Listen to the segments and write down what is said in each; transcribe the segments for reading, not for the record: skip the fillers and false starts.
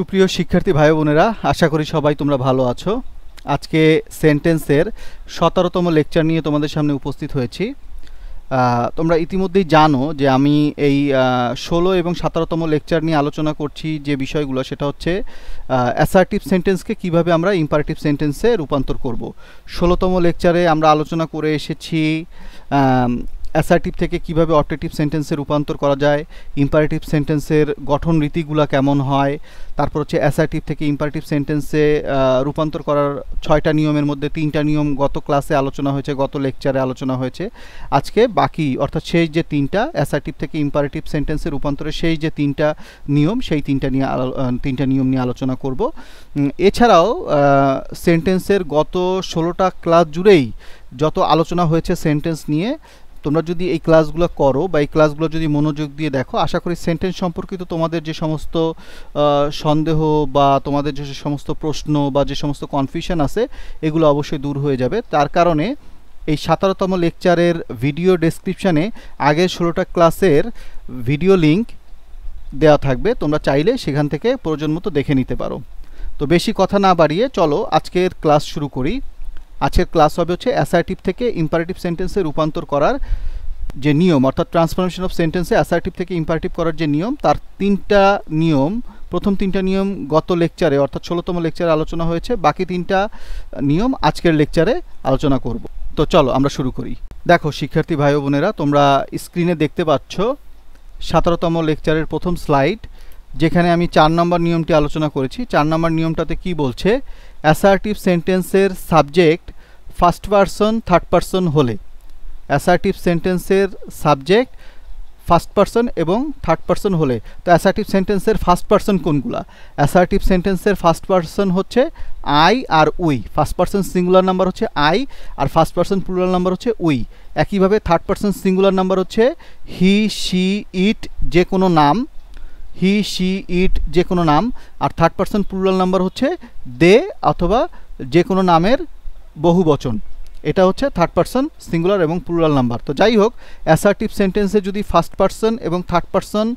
সুপ্রিয় শিক্ষার্থী ভাই বোনেরা, আশা করি সবাই তোমরা ভালো আছো। আজকে সেন্টেন্সের 17তম লেকচার নিয়ে তোমাদের সামনে উপস্থিত হয়েছি। তোমরা ইতিমধ্যেই জানো যে আমি এই 16 এবং 17তম লেকচার নিয়ে আলোচনা করছি। যে বিষয়গুলো সেটা হচ্ছে অ্যাসার্টিভ সেন্টেন্সকে কিভাবে আমরা ইম্পারেটিভ সেন্টেন্সে রূপান্তর করব। 16তম লেকচারে আমরা আলোচনা করে এসেছি অ্যাসার্টিভ থেকে কিভাবে অবজেক্টিভ সেন্টেন্সে রূপান্তর করা যায়, ইম্পারেটিভ সেন্টেন্সের গঠন রীতিগুলো কেমন হয়, তারপর হচ্ছে অ্যাসার্টিভ থেকে ইম্পারেটিভ সেন্টেন্সে রূপান্তর করার 6টা নিয়মের মধ্যে 3টা নিয়ম গত ক্লাসে আলোচনা হয়েছে, গত লেকচারে আলোচনা হয়েছে। আজকে বাকি অর্থাৎ শেষ যে 3টা অ্যাসার্টিভ থেকে ইম্পারেটিভ সেন্টেন্সে রূপান্তরের শেষ যে 3টা নিয়ম, সেই 3টা নিয়ম নিয়ে আলোচনা করব। এছাড়াও সেন্টেন্সের গত 16টা ক্লাস জুড়েই যত আলোচনা হয়েছে সেন্টেন্স নিয়ে, তোমরা যদি এই ক্লাসগুলো করো বা এই ক্লাসগুলো যদি মনোযোগ দিয়ে দেখো, আশা করি সেন্টেন্স সম্পর্কিত তোমাদের যে সমস্ত সন্দেহ বা তোমাদের যে সমস্ত প্রশ্ন বা যে সমস্ত কনফিউশন আছে এগুলো অবশ্যই দূর হয়ে যাবে। তার কারণে এই 17তম লেকচারের ভিডিও ডেসক্রিপশানে আগের 16টা ক্লাসের ভিডিও লিঙ্ক দেওয়া থাকবে, তোমরা চাইলে সেখান থেকে প্রয়োজন মতো দেখে নিতে পারো। তো বেশি কথা না বাড়িয়ে চলো আজকের ক্লাস শুরু করি। আজকের ক্লাস হবে হচ্ছে অ্যাসার্টিভ থেকে ইম্পারেটিভ সেন্টেন্সে রূপান্তর করার যে নিয়ম, অর্থাৎ ট্রান্সফরমেশন অফ সেন্টেন্সে অ্যাসার্টিভ থেকে ইম্পারেটিভ করার যে নিয়ম, তার 3টা নিয়ম। প্রথম 3টা নিয়ম গত লেকচারে অর্থাৎ 16তম লেকচারে আলোচনা হয়েছে, বাকি 3টা নিয়ম আজকের লেকচারে আলোচনা করব। তো চলো আমরা শুরু করি। দেখো শিক্ষার্থী ভাই বোনেরা, তোমরা স্ক্রিনে দেখতে পাচ্ছ 17তম লেকচারের প্রথম স্লাইড, যেখানে আমি 4 নম্বর নিয়মটি আলোচনা করেছি। 4 নম্বর নিয়মটাতে কি বলছে, অ্যাসার্টিভ সেন্টেন্সের subject first person third person হলে, অ্যাসার্টিভ সেন্টেন্সের সাবজেক্ট ফার্স্ট পারসন এবং থার্ড পারসন হলে। তো অ্যাসার্টিভ সেন্টেন্সের ফার্স্ট পারসন কোনগুলা? অ্যাসার্টিভ সেন্টেন্সের ফার্স্ট পারসন হচ্ছে আই আর we. First person singular number হচ্ছে আই আর ফার্স্ট পারসন প্লুরাল নাম্বার হচ্ছে উই। একইভাবে থার্ড পারসন সিঙ্গুলার নাম্বার হচ্ছে হি, শি, ইট যে কোনো নাম, হি, শি, ইট যে কোনো নাম। আর থার্ড পারসন প্লুরাল নাম্বার হচ্ছে দে অথবা যে কোনো নামের বহু বচন। এটা হচ্ছে থার্ড পারসন সিঙ্গুলার এবং প্লুরাল নাম্বার। তো যাই হোক, অ্যাসার্টিভ সেন্টেন্সে যদি ফার্স্ট পারসন এবং থার্ড পারসন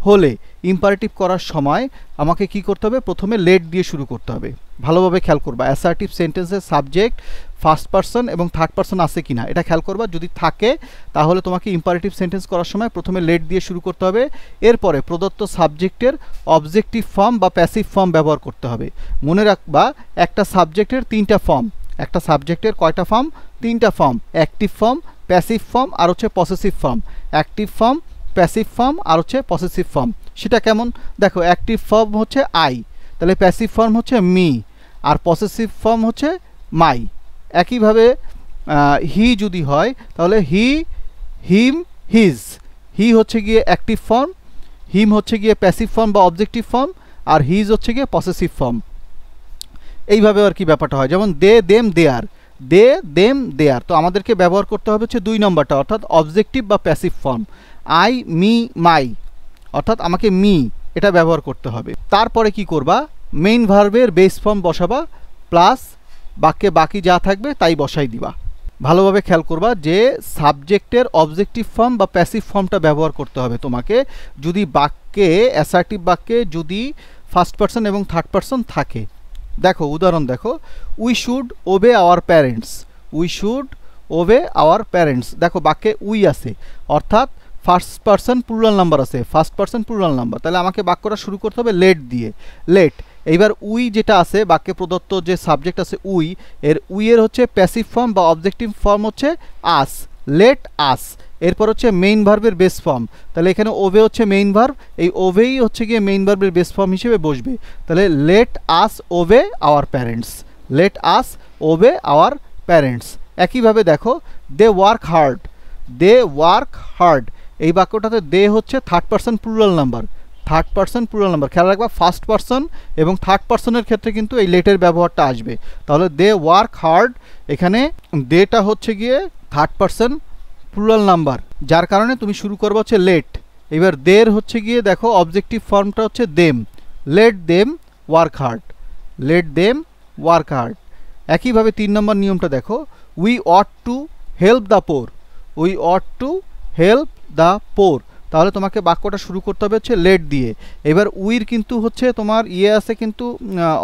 হলে ইম্পারেটিভ করার সময় আমাকে কি করতে হবে? প্রথমে লেট দিয়ে শুরু করতে হবে। ভালোভাবে খেয়াল করবা অ্যাসার্টিভ সেন্টেন্সের সাবজেক্ট ফার্স্ট পারসন এবং থার্ড পারসন আছে কিনা এটা খেয়াল করবা। যদি থাকে তাহলে তোমাকে ইম্পারেটিভ সেন্টেন্স করার সময় প্রথমে লেট দিয়ে শুরু করতে হবে। এরপরে প্রদত্ত সাবজেক্টের অবজেক্টিভ ফর্ম বা প্যাসিভ ফর্ম ব্যবহার করতে হবে। মনে রাখবা একটা সাবজেক্টের 3টা ফর্ম। একটা সাবজেক্টের কয়টা ফর্ম? 3টা form, active form, passive form আর হচ্ছে possessive form. Active form, passive form আর হচ্ছে পসেসিভ ফর্ম। সেটা কেমন? দেখো, অ্যাক্টিভ ফর্ম হচ্ছে আই, তাহলে প্যাসিভ ফর্ম হচ্ছে মি, আর পসেসিভ ফর্ম হচ্ছে মাই। একইভাবে হি যদি হয় তাহলে হি, হিম, হিজ। হি হচ্ছে গিয়ে অ্যাক্টিভ ফর্ম, হিম হচ্ছে গিয়ে প্যাসিভ ফর্ম বা অবজেক্টিভ ফর্ম, আর হিজ হচ্ছে গিয়ে পসেসিভ ফর্ম। এইভাবে আর কি ব্যাপারটা হয়। যেমন দে, দেম, দেয়ার, দে, দেম, দেয়ার। তো আমাদেরকে ব্যবহার করতে হবে হচ্ছে 2 নম্বরটা, অর্থাৎ অবজেক্টিভ বা প্যাসিভ ফর্ম। আই, মি, মাই, অর্থাৎ আমাকে মি এটা ব্যবহার করতে হবে। তারপরে কি করবা? মেইন ভার্বের বেস ফর্ম বসাবা, প্লাস বাক্যে বাকি যা থাকবে তাই বসাই দিবা। ভালোভাবে খেয়াল করবা যে সাবজেক্টের অবজেক্টিভ ফর্ম বা প্যাসিভ ফর্মটা ব্যবহার করতে হবে তোমাকে। যদি বাক্যে, অ্যাসার্টিভ বাক্যে যদি ফার্স্ট পারসন এবং থার্ড পারসন থাকে। দেখো উদাহরণ দেখো, we should ওবে our parents. We should ওবে our parents. দেখো বাক্যে উই আছে, অর্থাৎ ফার্স্ট পারসন প্লুরাল নাম্বার আছে, ফার্স্ট পারসন প্লুরাল নাম্বার। তাহলে আমাকে বাক্যটা শুরু করতে হবে লেট দিয়ে, লেট। এইবার উই যেটা আছে বাক্যে প্রদত্ত যে সাবজেক্ট আছে উই, এর উইয়ের হচ্ছে প্যাসিভ ফর্ম বা অবজেক্টিভ ফর্ম হচ্ছে আস, লেট আস। এরপর হচ্ছে মেইন ভার্বের বেস ফর্ম, তাহলে এখানে ওবে হচ্ছে মেইন ভার্ব, এই ওবেই হচ্ছে গিয়ে মেইন ভার্বের বেস ফর্ম হিসেবে বসবে। তাহলে let us obey our parents, let us obey our parents. একইভাবে দেখো, they work hard, they work hard. এই বাক্যটাতে দে হচ্ছে third person plural number, third person plural number. খেয়াল রাখবা ফার্স্ট পারসন এবং থার্ড পারসনের ক্ষেত্রে কিন্তু এই লেটের ব্যবহারটা আসবে। তাহলে দে ওয়ার্ক হার্ড, এখানে দেটা হচ্ছে গিয়ে থার্ড পারসন প্লুরাল নাম্বার, যার কারণে তুমি শুরু করবা হচ্ছে লেট। এবার দের হচ্ছে গিয়ে দেখো অবজেক্টিভ ফর্মটা হচ্ছে them, let them work hard, let them work hard. একইভাবে 3 নম্বর নিয়মটা দেখো, we ought to help the poor, we ought to help the poor. তাহলে তোমাকে বাক্যটা শুরু করতে হবে হচ্ছে লেট দিয়ে। এবার উইর কিন্তু হচ্ছে তোমার আছে কিন্তু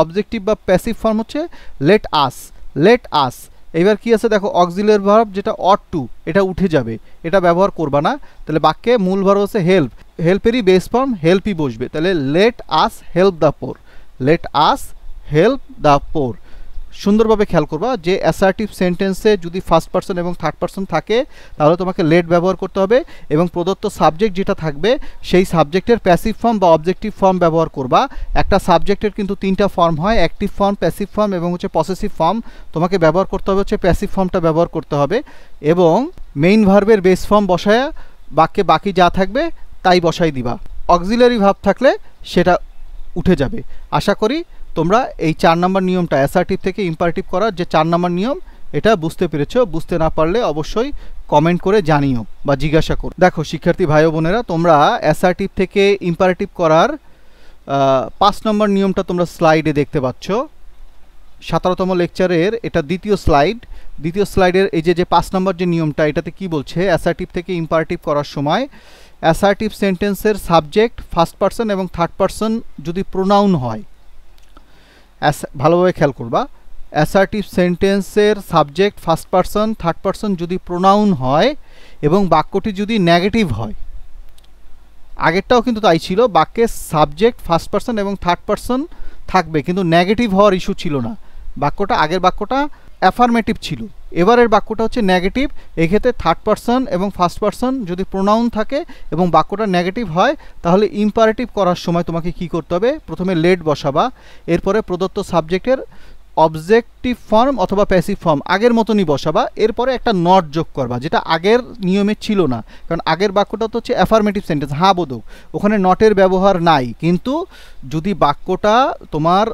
অবজেক্টিভ বা প্যাসিভ ফর্ম হচ্ছে লেট আস, লেট আস। এবার কি আছে দেখো, অক্সিলিয়ারি ভার্ব যেটা অট টু, এটা উঠে যাবে, এটা ব্যবহার করবা না। তাহলে বাক্যে মূল ভার্ব হচ্ছে হেল্প, হেল্পেরই বেস ফর্ম হেল্পই বসবে। তাহলে let us help the poor, let us help the পোর। সুন্দরভাবে খেয়াল করবা যে অ্যাসার্টিভ সেন্টেন্সে যদি ফার্স্ট পারসন এবং থার্ড পারসন থাকে তাহলে তোমাকে লেট ব্যবহার করতে হবে, এবং প্রদত্ত সাবজেক্ট যেটা থাকবে সেই সাবজেক্টের প্যাসিভ ফর্ম বা অবজেক্টিভ ফর্ম ব্যবহার করবা। একটা সাবজেক্টের কিন্তু তিনটা ফর্ম হয়, অ্যাক্টিভ ফর্ম, প্যাসিভ ফর্ম এবং হচ্ছে পসেসিভ ফর্ম। তোমাকে ব্যবহার করতে হবে হচ্ছে প্যাসিভ ফর্মটা ব্যবহার করতে হবে, এবং মেইন ভার্বের বেস ফর্ম বসায়া বাক্যে বাকি যা থাকবে তাই বসাই দিবা। অক্সিলারি ভার্ব থাকলে সেটা উঠে যাবে। আশা করি তোমরা এই 4 নম্বর নিয়মটা অ্যাসার্টিভ থেকে ইম্পারেটিভ করার যে 4 নম্বর নিয়ম এটা বুঝতে পেরেছো। বুঝতে না পারলে অবশ্যই কমেন্ট করে জানিও বা জিজ্ঞাসা করো। দেখো শিক্ষার্থী ভাই বোনেরা, তোমরা অ্যাসার্টিভ থেকে ইম্পারেটিভ করার 5 নম্বর নিয়মটা তোমরা স্লাইডে দেখতে পাচ্ছ। 17তম লেকচারের এটা দ্বিতীয় স্লাইড। দ্বিতীয় স্লাইডের এই যে 5 নম্বর যে নিয়মটা, এটাতে কি বলছে, অ্যাসার্টিভ থেকে ইম্পারেটিভ করার সময় অ্যাসার্টিভ সেন্টেন্সের সাবজেক্ট ফার্স্ট পারসন এবং থার্ড পারসন যদি প্রোনাউন হয়, ভালোভাবে খেয়াল করবা, অ্যাসার্টিভ সেন্টেন্সের subject first person third person যদি প্রোনাউন হয় এবং বাক্যটি যদি নেগেটিভ হয়, আগেরটাও কিন্তু তাই ছিল, বাক্যের সাবজেক্ট ফার্স্ট পারসন এবং থার্ড পারসন থাকবে কিন্তু নেগেটিভ হওয়ার ইস্যু ছিল না। বাক্যটা আগের বাক্যটা অ্যাফার্মেটিভ ছিল, এবারের বাক্যটা হচ্ছে নেগেটিভ। এক্ষেত্রে থার্ড পারসন এবং ফার্স্ট পারসন যদি প্রোনাউন থাকে এবং বাক্যটা নেগেটিভ হয় তাহলে ইম্পারেটিভ করার সময় তোমাকে কি করতে হবে, প্রথমে লেট বসাবা, এরপরে প্রদত্ত সাবজেক্টের অবজেক্টিভ ফর্ম অথবা প্যাসিভ ফর্ম আগের মতনই বসাবা, এরপরে একটা নট যোগ করবা, যেটা আগের নিয়মে ছিল না। কারণ আগের বাক্যটা তো হচ্ছে অ্যাফার্মেটিভ সেন্টেন্স, হ্যাঁ বোধক, ওখানে নটের ব্যবহার নাই। কিন্তু যদি বাক্যটা তোমার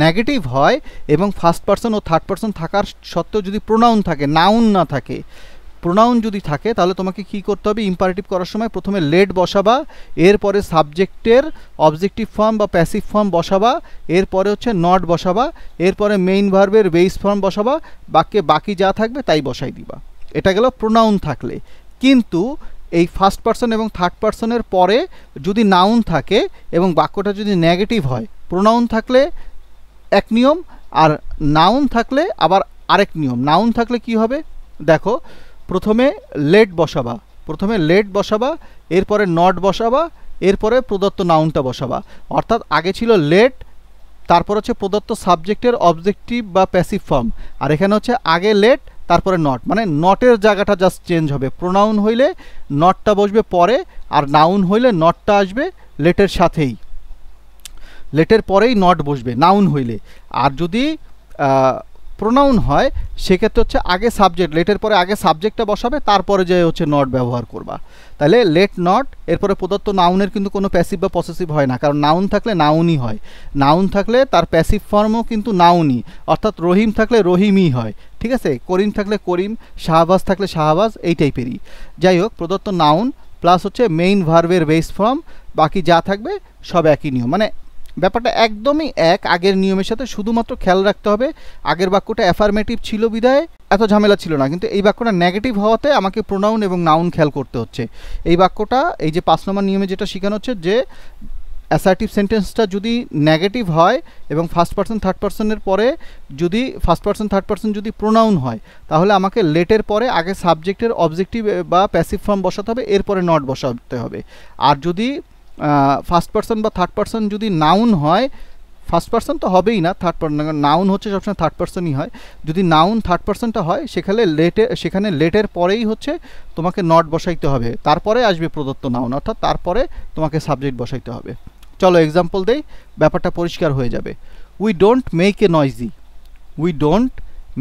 নেগেটিভ হয় এবং ফার্স্ট পারসন ও থার্ড পারসন থাকার সত্ত্বেও যদি প্রোনাউন থাকে, নাউন না থাকে, প্রোনাউন যদি থাকে, তাহলে তোমাকে কি করতে হবে, ইম্পারেটিভ করার সময় প্রথমে লেট বসাবা, এরপরে সাবজেক্টের অবজেক্টিভ ফর্ম বা প্যাসিভ ফর্ম বসাবা, এরপরে হচ্ছে নট বসাবা, এরপরে মেইন ভার্বের বেস ফর্ম বসাবা, বাক্যে বাকি যা থাকবে তাই বসাই দিবা। এটা গেল প্রোনাউন থাকলে। কিন্তু এই ফার্স্ট পারসন এবং থার্ড পারসনের পরে যদি নাউন থাকে এবং বাক্যটা যদি নেগেটিভ হয়, প্রোনাউন থাকলে এক নিয়ম আর নাউন থাকলে আবার আরেক নিয়ম। নাউন থাকলে কি হবে দেখো, প্রথমে লেট বসাবা, প্রথমে লেট বসাবা, এরপরে নট বসাবা, এরপরে প্রদত্ত নাউনটা বসাবা। অর্থাৎ আগে ছিল লেট, তারপর হচ্ছে প্রদত্ত সাবজেক্টের অবজেক্টিভ বা প্যাসিভ ফর্ম, আর এখানে হচ্ছে আগে লেট তারপরে নট, মানে নটের জায়গাটা জাস্ট চেঞ্জ হবে। প্রোনাউন হইলে নটটা বসবে পরে, আর নাউন হইলে নটটা আসবে লেটের সাথেই, লেটের পরেই নট বসবে নাউন হইলে। আর যদি প্রোনাউন হয় সেক্ষেত্রে হচ্ছে আগে সাবজেক্ট, লেটের পরে আগে সাবজেক্টটা বসাবে, তারপরে যে হচ্ছে নট ব্যবহার করবা। তাহলে লেট নট, এরপরে প্রদত্ত নাউনের কিন্তু কোনো প্যাসিভ বা পসেসিভ হয় না, কারণ নাউন থাকলে নাউনই হয়। নাউন থাকলে তার প্যাসিভ ফর্মও কিন্তু নাউনই, অর্থাৎ রহিম থাকলে রহিমই হয়, ঠিক আছে, করিম থাকলে করিম, শাহবাজ থাকলে শাহবাজ, এই টাইপেরই। যাই হোক, প্রদত্ত নাউন প্লাস হচ্ছে মেইন ভার্বের বেস ফর্ম, বাকি যা থাকবে সব একই নিয়ম, মানে ব্যাপারটা একদমই এক আগের নিয়মের সাথে। শুধুমাত্র খেয়াল রাখতে হবে আগের বাক্যটা অ্যাফার্মেটিভ ছিল বিধায় এত ঝামেলা ছিল না, কিন্তু এই বাক্যটা নেগেটিভ হওয়াতে আমাকে প্রোনাউন এবং নাউন খেয়াল করতে হচ্ছে। এই বাক্যটা এই যে 5 নম্বর নিয়মে যেটা শেখানো হচ্ছে যে অ্যাসার্টিভ সেন্টেন্সটা যদি নেগেটিভ হয় এবং ফার্স্ট পারসন থার্ড পারসনের পরে যদি ফার্স্ট পারসন থার্ড পারসন যদি প্রোনাউন হয়, তাহলে আমাকে লেটের পরে আগে সাবজেক্টের অবজেক্টিভ বা প্যাসিভ ফর্ম বসাতে হবে, এরপরে নট বসাতে হবে। আর যদি ফার্স্ট পারসন বা থার্ড পারসন যদি নাউন হয়, ফার্স্ট পারসন তো হবেই না, থার্ড পারসন, নাউন হচ্ছে সবসময় থার্ড পারসনই হয়। যদি নাউন থার্ড পারসনটা হয় সেখানে লেটের পরেই হচ্ছে তোমাকে নট বসাইতে হবে, তারপরে আসবে প্রদত্ত নাউন, অর্থাৎ তারপরে তোমাকে সাবজেক্ট বসাইতে হবে। চলো এক্সাম্পল দেই, ব্যাপারটা পরিষ্কার হয়ে যাবে। We don't make a noisy, we don't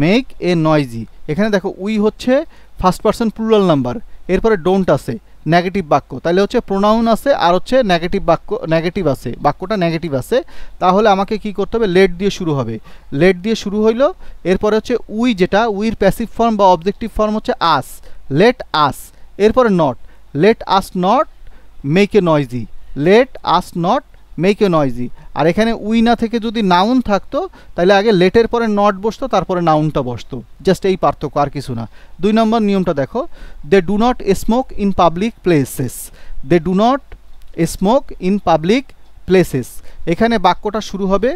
make a noisy. এখানে দেখো উই হচ্ছে ফার্স্ট পারসন প্লুরাল নাম্বার, এরপরে ডোন্ট আছে নেগেটিভ বাক্য, তাহলে হচ্ছে প্রোনাউন আছে আর হচ্ছে নেগেটিভ বাক্য, নেগেটিভ আছে, বাক্যটা নেগেটিভ আছে। তাহলে আমাকে কি করতে হবে, লেট দিয়ে শুরু হবে, লেট দিয়ে শুরু হইলো, এরপরে হচ্ছে উই, যেটা উইর প্যাসিভ ফর্ম বা অবজেক্টিভ ফর্ম হচ্ছে আস, লেট আস, এরপরে not, let us not make a noisy, let us not make a noisy. আর এখানে উই না থেকে যদি নাউন থাকতো তাহলে আগে লেটের পরে নট বসতো, তারপরে নাউনটা বসতো, জাস্ট এই পার্থক্য, আর কিছু না। 2 নম্বর নিয়মটা দেখো, they do not smoke in public places, they do not smoke in public places. এখানে বাক্যটা শুরু হবে,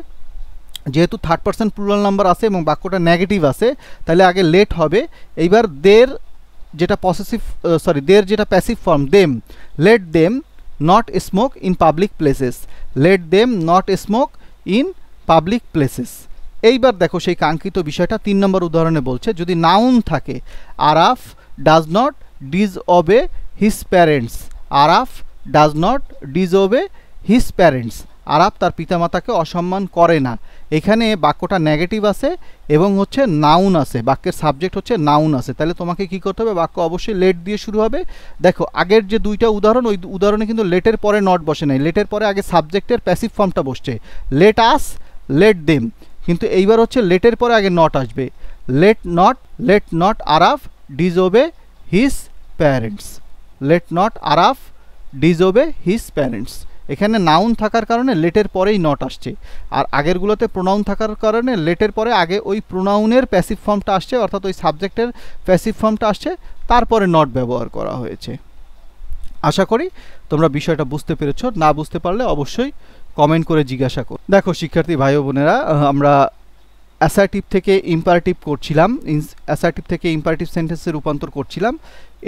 যেহেতু থার্ড পারসন প্লুরাল নাম্বার আছে এবং বাক্যটা নেগেটিভ আছে, তাহলে আগে লেট হবে। এইবার দের যেটা পসেসিভ দের যেটা passive form, them, let them not smoke in public places, let them not smoke in public places. এইবার দেখো সেই কাঙ্ক্ষিত বিষয়টা 3 নম্বর উদাহরণে বলছে, যদি নাউন থাকে, Araf does not disobey his parents, Araf does not disobey his parents, Araf তার পিতামাতাকে অসম্মান করে না। এখানে বাক্যটা নেগেটিভ আছে এবং হচ্ছে নাউন আছে, বাক্যের সাবজেক্ট হচ্ছে নাউন আছে, তাহলে তোমাকে কি করতে হবে, বাক্য অবশ্যই লেট দিয়ে শুরু হবে। দেখো আগের যে দুইটা উদাহরণ, ওই উদাহরণে কিন্তু লেটের পরে নট বসে নাই, লেটের পরে আগে সাবজেক্টের প্যাসিভ ফর্মটা বসছে, লেট আস, লেট দেম, কিন্তু এইবার হচ্ছে লেটের পরে আগে নট আসবে, let not Araf disobey his parents, let not Araf disobey his parents. এখানে নাউন থাকার কারণে লেটের পরেই নট আসছে, আর আগেরগুলোতে প্রোনাউন থাকার কারণে লেটের পরে আগে ওই প্রোনাউনের প্যাসিভ ফর্মটা আসছে, অর্থাৎ ওই সাবজেক্টের প্যাসিভ ফর্মটা আসছে, তারপরে নট ব্যবহার করা হয়েছে। আশা করি তোমরা বিষয়টা বুঝতে পেরেছো, না বুঝতে পারলে অবশ্যই কমেন্ট করে জিজ্ঞাসা করো। দেখো শিক্ষার্থী ভাই ও বোনেরা, আমরা অ্যাসার্টিভ থেকে ইম্পারেটিভ করছিলাম, অ্যাসার্টিভ থেকে ইম্পারেটিভ সেন্টেন্সে রূপান্তর করছিলাম।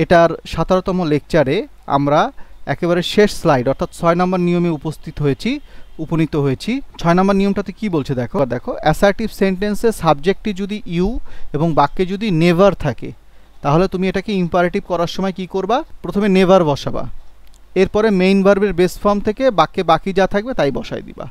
এটার 17তম লেকচারে আমরা একেবারে শেষ স্লাইড অর্থাৎ 6 নম্বর নিয়মে উপনীত হয়েছি। 6 নম্বর নিয়মটাতে কি বলছে দেখো, অ্যাসার্টিভ সেন্টেন্সে সাবজেক্টটি যদি ইউ এবং বাক্যে যদি নেভার থাকে, তাহলে তুমি এটাকে ইম্পারেটিভ করার সময় কি করবা, প্রথমে নেভার বসাবা, এরপরে মেইন ভার্বের বেস ফর্ম থেকে বাক্যে বাকি যা থাকবে তাই বসাই দিবা।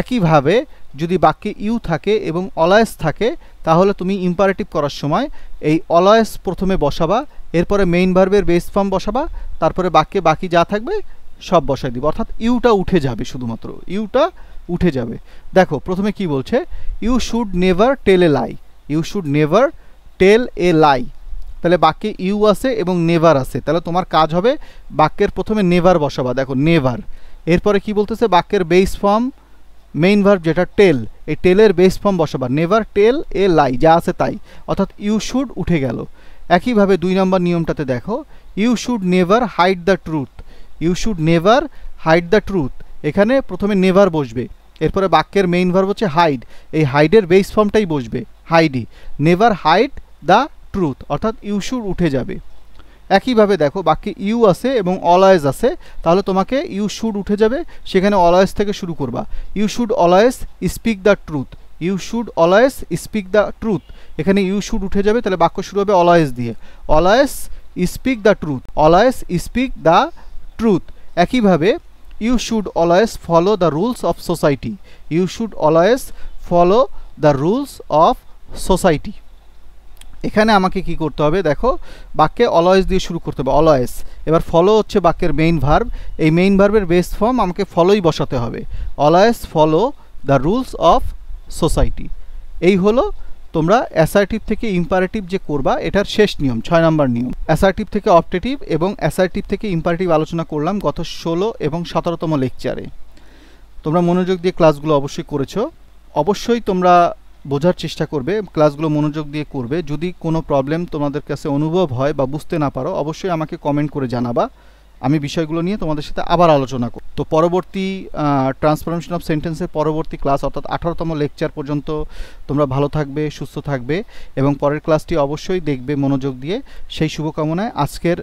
একইভাবে যদি বাক্যে ইউ থাকে এবং অলওয়েজ থাকে, তাহলে তুমি ইম্পারেটিভ করার সময় এই অলওয়েজ প্রথমে বসাবা, এরপরে মেইন ভার্বের বেস ফর্ম বসাবা, তারপরে বাক্যে বাকি যা থাকবে সব বসাই দিব, অর্থাৎ ইউটা উঠে যাবে, শুধুমাত্র ইউটা উঠে যাবে। দেখো প্রথমে কি বলছে, you should never tell a lie, you should never tell a lie. তাহলে বাক্যে ইউ আছে এবং নেভার আছে, তাহলে তোমার কাজ হবে বাক্যের প্রথমে নেভার বসাবা, দেখো নেভার। এরপরে কি বলতেছে, বাক্যের বেস ফর্ম মেইন ভার্ব যেটা টেল, এই টেলের base form বসাবা, never tell a লাই, যা আছে তাই, অর্থাৎ ইউ শুড উঠে গেল। একইভাবে 2 নম্বর নিয়মটাতে দেখো, you should never hide the truth, you should never hide the truth. এখানে প্রথমে নেভার বসবে, এরপরে বাক্যের মেইন ভার্ব হচ্ছে হাইড, এই হাইডের বেস ফর্মটাই বসবে, হাইডি, নেভার হাইড দ্য ট্রুথ, অর্থাৎ ইউ শুড উঠে যাবে। একইভাবে দেখো বাক্যে ইউ আছে এবং অলওয়েজ আছে, তাহলে তোমাকে ইউ শুড উঠে যাবে, সেখানে অলওয়েজ থেকে শুরু করবা, you should always speak the truth, you should always speak the truth. এখানে ইউ শুড উঠে যাবে, তাহলে বাক্য শুরু হবে অলওয়েজ দিয়ে, always speak the truth, always speak the truth. একইভাবে you should always follow the rules of society, you should always follow the rules of society. এখানে আমাকে কি করতে হবে, দেখো বাক্যে অলওয়েজ দিয়ে শুরু করতে হবে, অলওয়েজ। এবার ফলো হচ্ছে বাক্যের মেইন ভার্ব, এই মেইন ভার্বের বেস ফর্ম আমাকে ফলোই বসাতে হবে, always follow the rules of society. এই হলো তোমরা অ্যাসার্টিভ থেকে ইম্পারেটিভ যে করবা এটার শেষ নিয়ম, 6 নম্বর নিয়ম। অ্যাসার্টিভ থেকে অপটেটিভ এবং অ্যাসার্টিভ থেকে ইম্পারেটিভ আলোচনা করলাম গত 16 এবং 17তম লেকচারে। তোমরা মনোযোগ দিয়ে ক্লাসগুলো অবশ্যই করেছো, অবশ্যই তোমরা বোঝার চেষ্টা করবে, ক্লাসগুলো মনোযোগ দিয়ে করবে। যদি কোনো প্রবলেম তোমাদের কাছে অনুভব হয় বা বুঝতে না পারো, অবশ্যই আমাকে কমেন্ট করে জানাবা, আমি বিষয়গুলো নিয়ে তোমাদের সাথে আবার আলোচনা করব। তো পরবর্তী ট্রান্সফরমেশন অফ সেন্টেন্সের পরবর্তী ক্লাস অর্থাৎ 18তম লেকচার পর্যন্ত তোমরা ভালো থাকবে, সুস্থ থাকবে এবং পরের ক্লাসটি অবশ্যই দেখবে মনোযোগ দিয়ে। সেই শুভকামনায় আজকের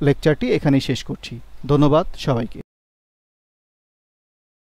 লেকচারটি এখানেই শেষ করছি। ধন্যবাদ সবাইকে।